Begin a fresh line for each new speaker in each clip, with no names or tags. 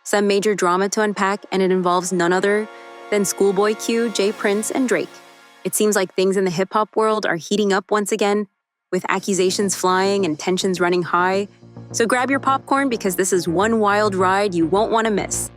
Some major drama to unpack, and it involves none other than Schoolboy Q, J. Prince, and Drake. It seems like things in the hip-hop world are heating up once again, with accusations flying and tensions running high. So grab your popcorn because this is one wild ride you won't want to miss.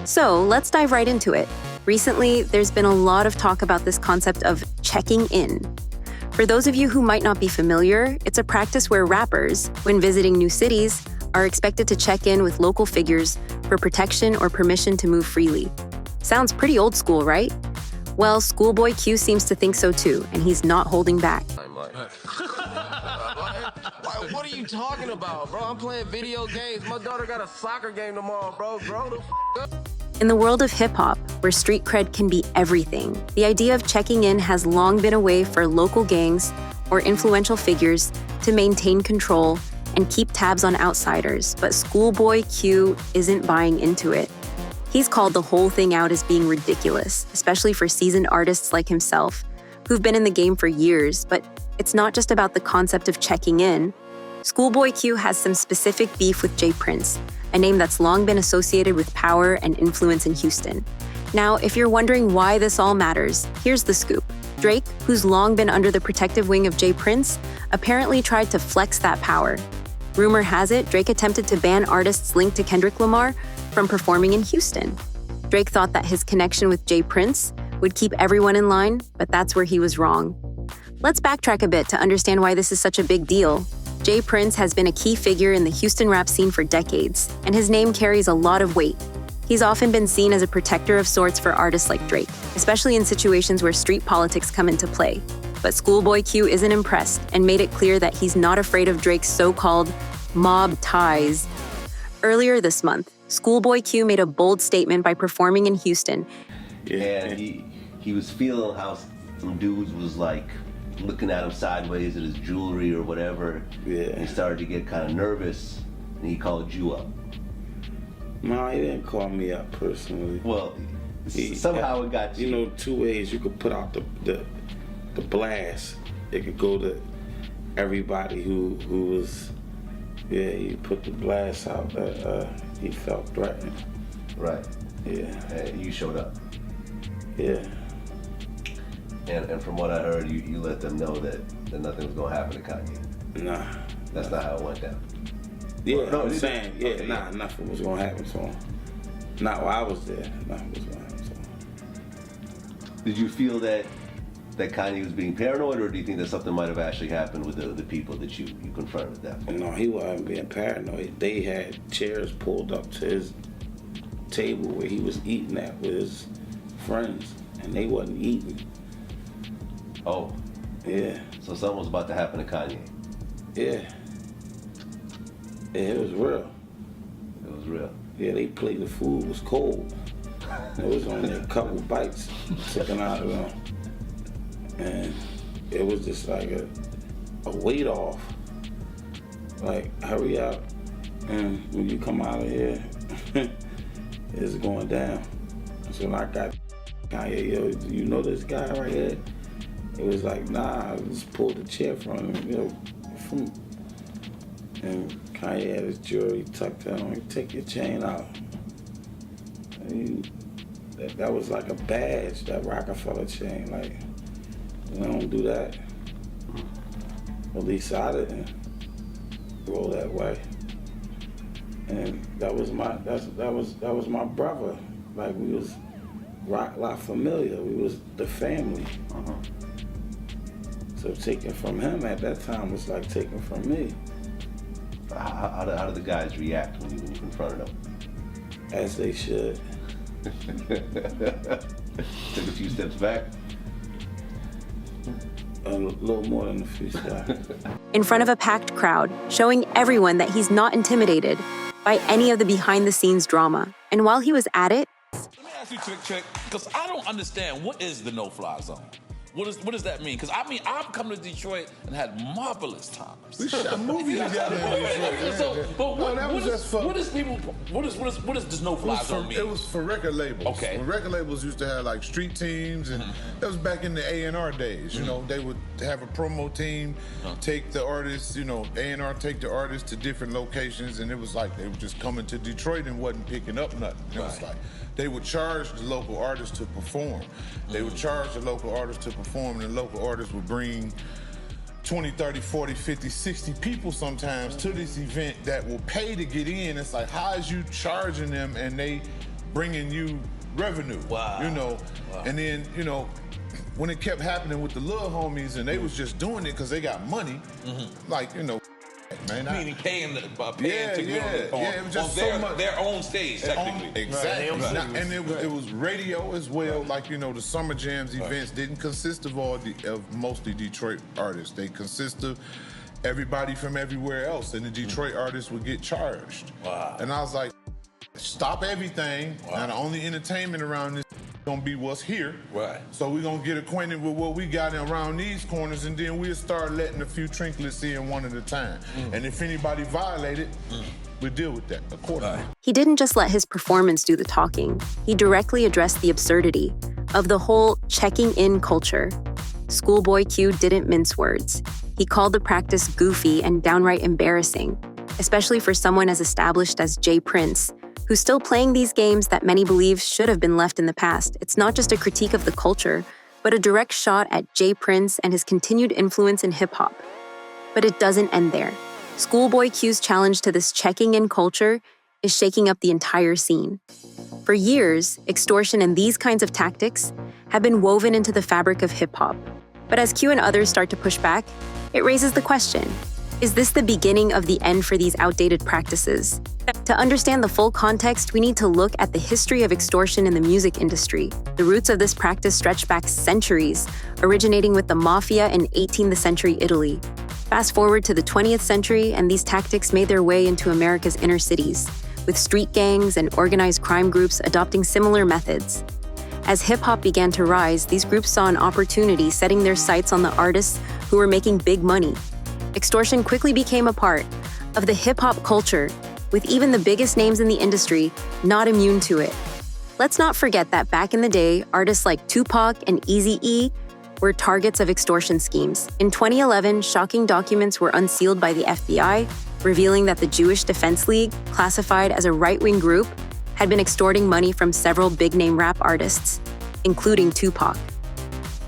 So let's dive right into it. Recently, there's been a lot of talk about this concept of checking in. For those of you who might not be familiar, it's a practice where rappers, when visiting new cities, are expected to check in with local figures for protection or permission to move freely. Sounds pretty old school, right? Well, Schoolboy Q seems to think so too, and he's not holding back.
What are you talking about, bro? I'm playing video games. My daughter got a soccer game tomorrow, bro. Grow the up.
In the world of hip-hop, where street cred can be everything, the idea of checking in has long been a way for local gangs or influential figures to maintain control and keep tabs on outsiders, but Schoolboy Q isn't buying into it. He's called the whole thing out as being ridiculous, especially for seasoned artists like himself, who've been in the game for years, but it's not just about the concept of checking in. Schoolboy Q has some specific beef with J. Prince, a name that's long been associated with power and influence in Houston. Now, if you're wondering why this all matters, here's the scoop. Drake, who's long been under the protective wing of J. Prince, apparently tried to flex that power. Rumor has it, Drake attempted to ban artists linked to Kendrick Lamar from performing in Houston. Drake thought that his connection with J. Prince would keep everyone in line, but that's where he was wrong. Let's backtrack a bit to understand why this is such a big deal. J. Prince has been a key figure in the Houston rap scene for decades, and his name carries a lot of weight. He's often been seen as a protector of sorts for artists like Drake, especially in situations where street politics come into play. But Schoolboy Q isn't impressed and made it clear that he's not afraid of Drake's so-called mob ties. Earlier this month, Schoolboy Q made a bold statement by performing in Houston.
And he was feeling how some dudes was like looking at him sideways at his jewelry or whatever.
Yeah.
And he started to get kind of nervous, and he called you up.
No, he didn't call me up personally.
Well, somehow it got you.
You know, two ways you could put out the blast. It could go to everybody who was, he put the blast out that he felt threatened.
Right.
Yeah.
And you showed up.
Yeah.
And from what I heard, you let them know that nothing was going to happen to Kanye.
Nah.
That's not how it went down.
Yeah,
well, no,
I'm saying,
okay,
nothing was going to happen to him. Not while I was there, nothing was going to happen to him.
Did you feel that Kanye was being paranoid, or do you think that something might have actually happened with the people that you confronted at that point?
No, he wasn't being paranoid. They had chairs pulled up to his table where he was eating at with his friends, and they wasn't eating.
Oh.
Yeah.
So something was about to happen to Kanye.
Yeah. Yeah, it was real.
It was real.
Yeah, they played the food was cold. There was only a couple bites taken out of them. And it was just like a weight off. Like, hurry up. And when you come out of here, it's going down. So when I got Kanye, yo, you know this guy right here? It was like, nah, I just pulled the chair from him, and Kanye had his jewelry tucked in. Take your chain out. And that was like a badge, that Rockefeller chain. Like, we don't do that. At least I didn't roll that way. And that was my brother. Like, we was La Familia. We was the family.
Uh-huh.
So taking from him at that time was like taking from me.
How did the guys react when you confronted them?
As they should.
Took a few steps back?
A little more than a few steps.
In front of a packed crowd, showing everyone that he's not intimidated by any of the behind-the-scenes drama. And while he was at it,
Let me ask you, Trick, because I don't understand, what is the no-fly zone? What does that mean? Because I mean, I've come to Detroit and had marvelous times.
We shot movies together in Detroit.
So, but
What
does this no fly zone mean?
It was for record labels.
Okay.
When record labels used to have like street teams, and that was back in the A&R days. You know, they would have a promo team, take the artists. You know, A&R take the artists to different locations, and it was like they were just coming to Detroit and wasn't picking up nothing. It was like they would charge the local artists to perform. They would charge the local artists to perform, and the local artists would bring 20, 30, 40, 50, 60 people sometimes to this event that will pay to get in. It's like, how is you charging them and they bringing you revenue?
Wow.
You know, and then, you know, when it kept happening with the little homies and they was just doing it because they got money, like, you know, man.
Meaning paying to
it was just
on their own stage, technically.
Exactly. And it was radio as well. Like, you know, the Summer Jams events didn't consist of mostly Detroit artists. They consist of everybody from everywhere else, and the Detroit artists would get charged.
Wow.
And I was like, stop everything. Now the only entertainment around this gonna be what's here.
Right.
So we're gonna get acquainted with what we got around these corners, and then we'll start letting a few trinklets in one at a time. And if anybody violated, we'll deal with that accordingly.
He didn't just let his performance do the talking. He directly addressed the absurdity of the whole checking in culture. Schoolboy Q didn't mince words. He called the practice goofy and downright embarrassing, especially for someone as established as Jay Prince, who's still playing these games that many believe should have been left in the past. It's not just a critique of the culture, but a direct shot at Jay Prince and his continued influence in hip-hop. But it doesn't end there. Schoolboy Q's challenge to this checking-in culture is shaking up the entire scene. For years, extortion and these kinds of tactics have been woven into the fabric of hip-hop. But as Q and others start to push back, it raises the question, is this the beginning of the end for these outdated practices? To understand the full context, we need to look at the history of extortion in the music industry. The roots of this practice stretch back centuries, originating with the mafia in 18th century Italy. Fast forward to the 20th century, and these tactics made their way into America's inner cities, with street gangs and organized crime groups adopting similar methods. As hip-hop began to rise, these groups saw an opportunity, setting their sights on the artists who were making big money. Extortion quickly became a part of the hip-hop culture, with even the biggest names in the industry not immune to it. Let's not forget that back in the day, artists like Tupac and Eazy-E were targets of extortion schemes. In 2011, shocking documents were unsealed by the FBI, revealing that the Jewish Defense League, classified as a right-wing group, had been extorting money from several big-name rap artists, including Tupac.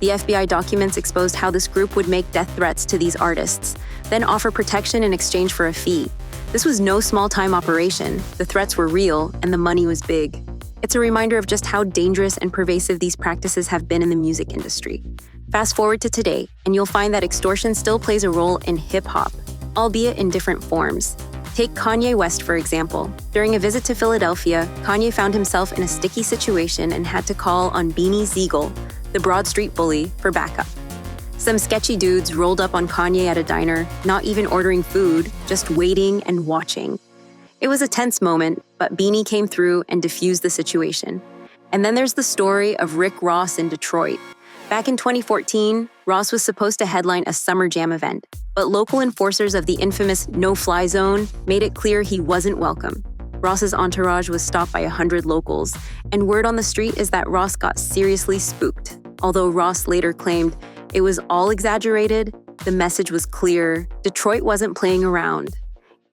The FBI documents exposed how this group would make death threats to these artists, then offer protection in exchange for a fee. This was no small-time operation. The threats were real, and the money was big. It's a reminder of just how dangerous and pervasive these practices have been in the music industry. Fast forward to today, and you'll find that extortion still plays a role in hip-hop, albeit in different forms. Take Kanye West, for example. During a visit to Philadelphia, Kanye found himself in a sticky situation and had to call on Beanie Siegel, the Broad Street bully, for backup. Some sketchy dudes rolled up on Kanye at a diner, not even ordering food, just waiting and watching. It was a tense moment, but Beanie came through and diffused the situation. And then there's the story of Rick Ross in Detroit. Back in 2014, Ross was supposed to headline a summer jam event, but local enforcers of the infamous no-fly zone made it clear he wasn't welcome. Ross's entourage was stopped by 100 locals, and word on the street is that Ross got seriously spooked. Although Ross later claimed it was all exaggerated, the message was clear. Detroit wasn't playing around.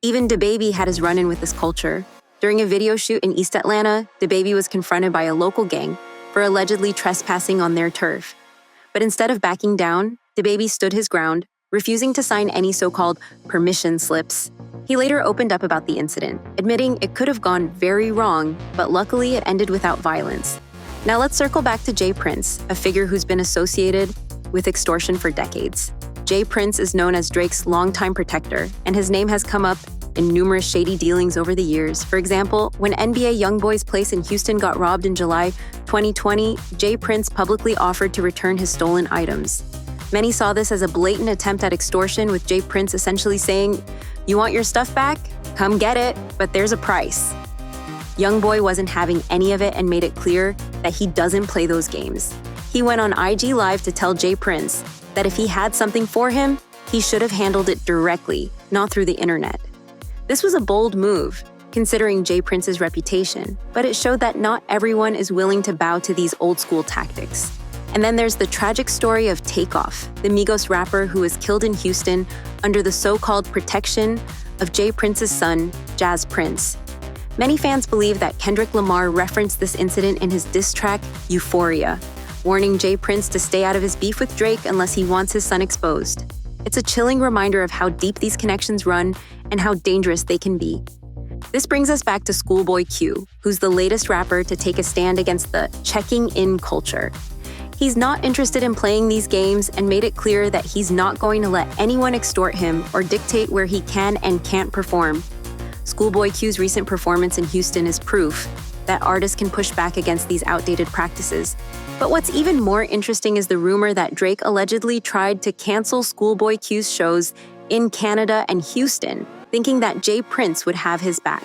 Even DaBaby had his run-in with this culture. During a video shoot in East Atlanta, DaBaby was confronted by a local gang for allegedly trespassing on their turf. But instead of backing down, DaBaby stood his ground, refusing to sign any so-called permission slips. He later opened up about the incident, admitting it could have gone very wrong, but luckily it ended without violence. Now let's circle back to Jay Prince, a figure who's been associated with extortion for decades. Jay Prince is known as Drake's longtime protector, and his name has come up in numerous shady dealings over the years. For example, when NBA YoungBoy's place in Houston got robbed in July 2020, Jay Prince publicly offered to return his stolen items. Many saw this as a blatant attempt at extortion, with Jay Prince essentially saying, "You want your stuff back? Come get it, but there's a price." YoungBoy wasn't having any of it and made it clear that he doesn't play those games. He went on IG Live to tell J Prince that if he had something for him, he should have handled it directly, not through the internet. This was a bold move, considering J Prince's reputation, but it showed that not everyone is willing to bow to these old-school tactics. And then there's the tragic story of Takeoff, the Migos rapper who was killed in Houston under the so-called protection of J Prince's son, Jazz Prince. Many fans believe that Kendrick Lamar referenced this incident in his diss track, Euphoria, warning J Prince to stay out of his beef with Drake unless he wants his son exposed. It's a chilling reminder of how deep these connections run and how dangerous they can be. This brings us back to Schoolboy Q, who's the latest rapper to take a stand against the checking in culture. He's not interested in playing these games and made it clear that he's not going to let anyone extort him or dictate where he can and can't perform. Schoolboy Q's recent performance in Houston is proof that artists can push back against these outdated practices. But what's even more interesting is the rumor that Drake allegedly tried to cancel Schoolboy Q's shows in Canada and Houston, thinking that J Prince would have his back.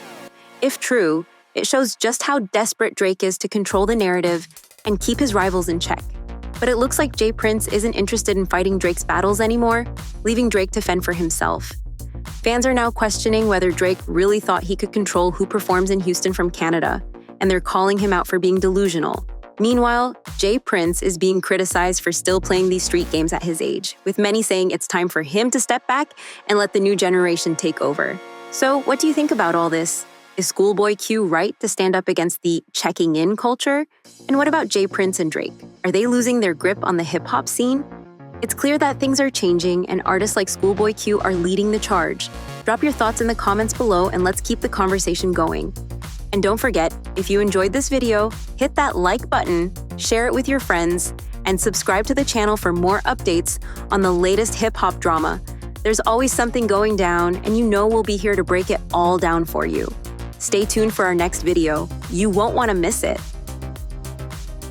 If true, it shows just how desperate Drake is to control the narrative and keep his rivals in check. But it looks like J Prince isn't interested in fighting Drake's battles anymore, leaving Drake to fend for himself. Fans are now questioning whether Drake really thought he could control who performs in Houston from Canada, and they're calling him out for being delusional. Meanwhile, J Prince is being criticized for still playing these street games at his age, with many saying it's time for him to step back and let the new generation take over. So, what do you think about all this? Is Schoolboy Q right to stand up against the checking in culture? And what about J Prince and Drake? Are they losing their grip on the hip-hop scene? It's clear that things are changing and artists like Schoolboy Q are leading the charge. Drop your thoughts in the comments below and let's keep the conversation going. And don't forget, if you enjoyed this video, hit that like button, share it with your friends, and subscribe to the channel for more updates on the latest hip-hop drama. There's always something going down, and you know we'll be here to break it all down for you. Stay tuned for our next video. You won't want to miss it.